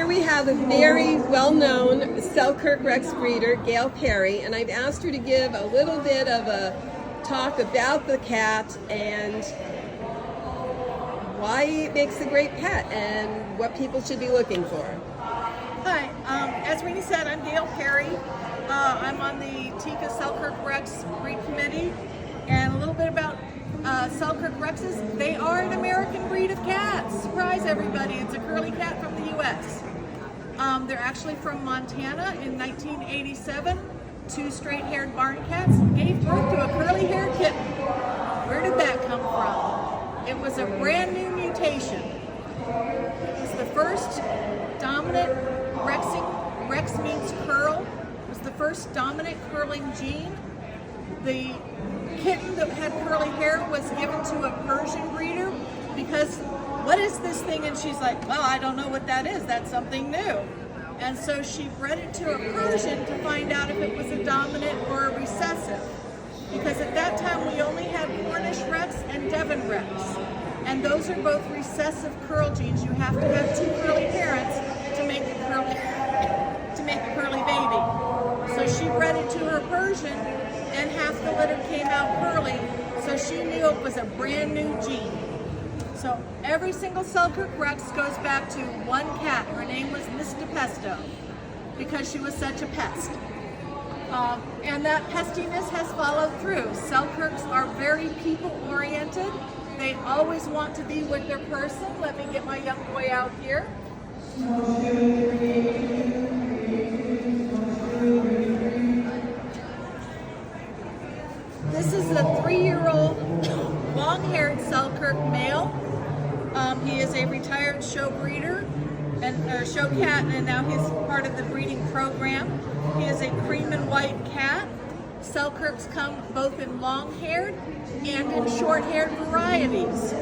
we have a very well-known Selkirk Rex breeder, Gail Perry, and I've asked her to give a little bit of a talk about the cat and why it makes a great pet and what people should be looking for. Hi, as Renee said, I'm Gail Perry. I'm on the TICA Selkirk Rex breed committee, and a little bit about Selkirk Rexes. They are an American breed of cats. Surprise everybody, it's a curly cat from the US. They're actually from Montana in 1987. Two straight-haired barn cats gave birth to a curly-haired kitten. Where did that come from? It was a brand new mutation. It was the first dominant rexing, Rex means curl. It was the first dominant curling gene. The kitten that had curly hair was given to a Persian breeder because, what is this thing? And she's like, well, I don't know what that is. That's something new. And so she bred it to a Persian to find out if it was a dominant or a recessive. Because at that time we only had Cornish Rex and Devon Rex. And those are both recessive curl genes. You have to have two curly parents to make a curly baby. So she bred it to her Persian, and half the litter came out curly, so she knew it was a brand new gene. So every single Selkirk Rex goes back to one cat. Her name was Miss DePesto because she was such a pest. And that pestiness has followed through. Selkirks are very people-oriented. They always want to be with their person. Let me get my young boy out here. This is a 3-year-old long-haired Selkirk male. He is a retired show breeder or show cat, and now he's part of the breeding program. He is a cream and white cat. Selkirks come both in long-haired and in short-haired varieties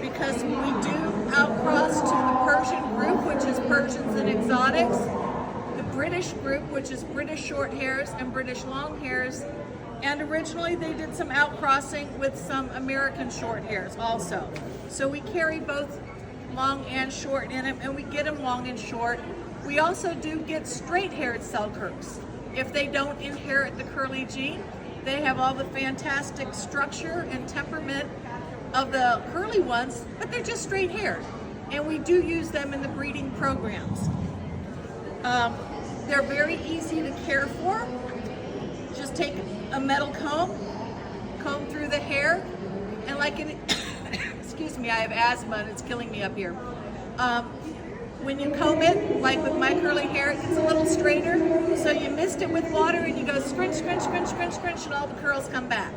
because we do outcross to the Persian group, which is Persians and exotics, the British group, which is British short hairs and British long hairs, and originally they did some outcrossing with some American short hairs also. So we carry both long and short in them, and we get them long and short. We also do get straight-haired Selkirks. If they don't inherit the curly gene, they have all the fantastic structure and temperament of the curly ones, but they're just straight-haired. And we do use them in the breeding programs. They're very easy to care for. Just take a metal comb through the hair, and like in, excuse me, I have asthma and it's killing me up here. When you comb it, like with my curly hair, it's a little straighter, so you mist it with water and you go scrunch, scrunch, scrunch, scrunch, scrunch, and all the curls come back.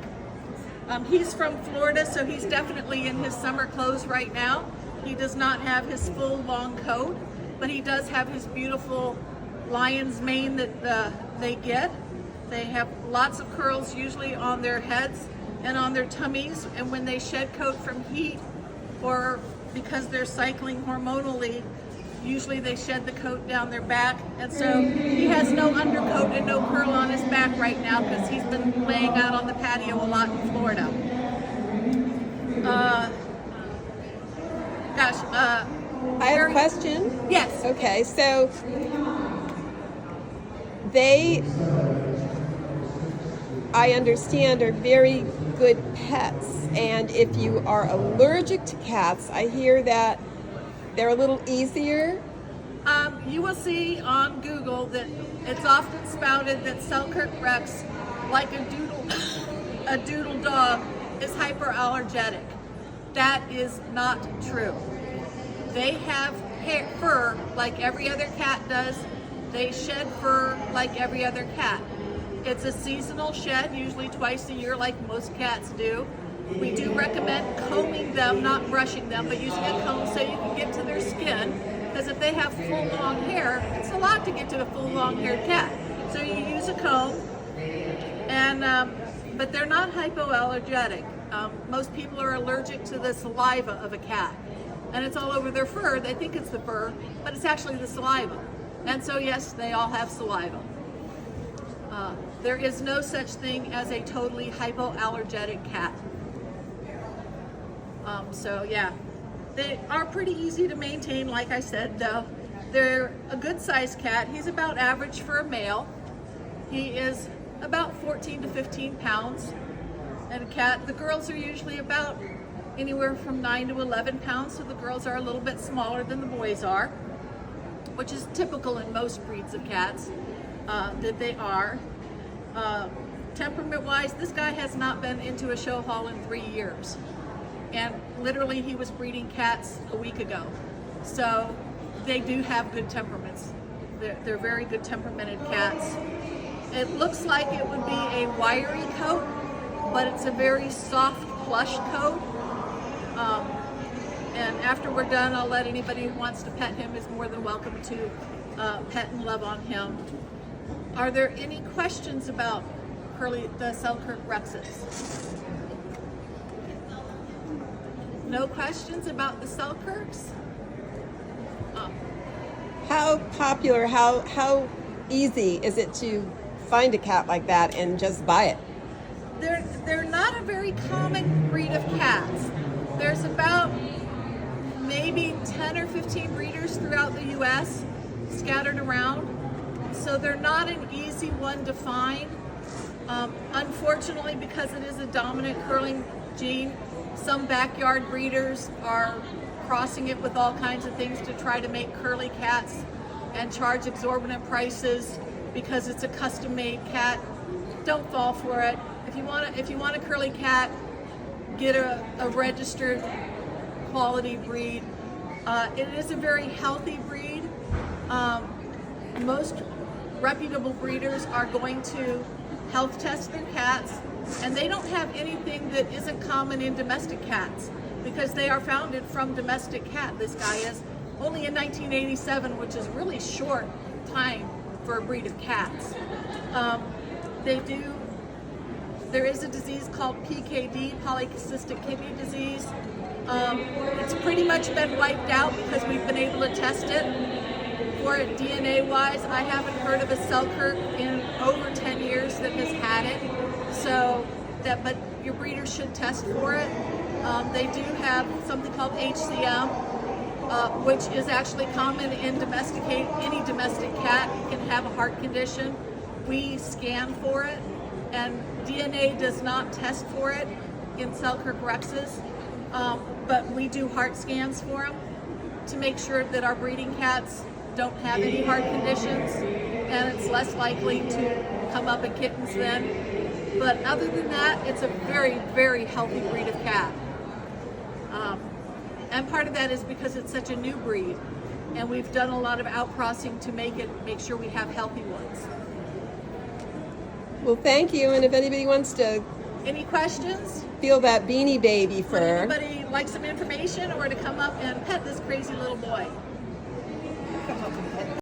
He's from Florida, so he's definitely in his summer clothes right now. He does not have his full long coat, but he does have his beautiful lion's mane that they get. They have lots of curls usually on their heads and on their tummies, and when they shed coat from heat or because they're cycling hormonally, usually they shed the coat down their back, and so he has no undercoat and no curl on his back right now because he's been laying out on the patio a lot in Florida. I have a question. Yes. Okay, so they, I understand, are very good pets, and if you are allergic to cats, I hear that they're a little easier. You will see on Google that it's often spouted that Selkirk Rex, like a doodle dog, is hyperallergenic. That is not true. They have fur like every other cat does. They shed fur like every other cat. It's a seasonal shed, usually twice a year like most cats do. We do recommend combing them, not brushing them, but using a comb so you can get to their skin. Because if they have full long hair, it's a lot to get to a full long haired cat. So you use a comb, and but they're not hypoallergenic. Most people are allergic to the saliva of a cat, and it's all over their fur. They think it's the fur, but it's actually the saliva. And so yes, they all have saliva. There is no such thing as a totally hypoallergenic cat. So yeah, they are pretty easy to maintain. Like I said, though, They're a good sized cat. He's about average for a male. He is about 14 to 15 pounds. And a cat, the girls are usually about anywhere from 9 to 11 pounds, so the girls are a little bit smaller than the boys are, which is typical in most breeds of cats that they are. Temperament-wise, this guy has not been into a show hall in 3 years. And literally he was breeding cats a week ago. So they do have good temperaments. They're very good temperamented cats. It looks like it would be a wiry coat, but it's a very soft plush coat. And after we're done, I'll let anybody who wants to pet him is more than welcome to pet and love on him. Are there any questions about the Selkirk Rexes? No questions about the Selkirks? How popular, how easy is it to find a cat like that and just buy it? They're not a very common breed of cats. There's about maybe 10 or 15 breeders throughout the U.S. scattered around. So they're not an easy one to find. Unfortunately, because it is a dominant curling gene, some backyard breeders are crossing it with all kinds of things to try to make curly cats and charge exorbitant prices because it's a custom-made cat. Don't fall for it. If you want a curly cat, get a registered quality breed. It is a very healthy breed. Most reputable breeders are going to health test their cats, and they don't have anything that isn't common in domestic cats because they are founded from domestic cat. This guy is only in 1987, which is really short time for a breed of cats. There is a disease called PKD, polycystic kidney disease. It's pretty much been wiped out because we've been able to test it. For it DNA-wise, I haven't heard of a Selkirk in over 10 years that has had it. But your breeder should test for it. They do have something called HCM, which is actually common in any domestic cat can have a heart condition. We scan for it, and DNA does not test for it in Selkirk Rexes, but we do heart scans for them to make sure that our breeding cats don't have any heart conditions, and it's less likely to come up in kittens then. But other than that, it's a very, very healthy breed of cat. And part of that is because it's such a new breed, and we've done a lot of outcrossing to make sure we have healthy ones. Well, thank you. And if anybody wants to Any questions? feel that Beanie Baby Would fur, anybody like some information or to come up and pet this crazy little boy?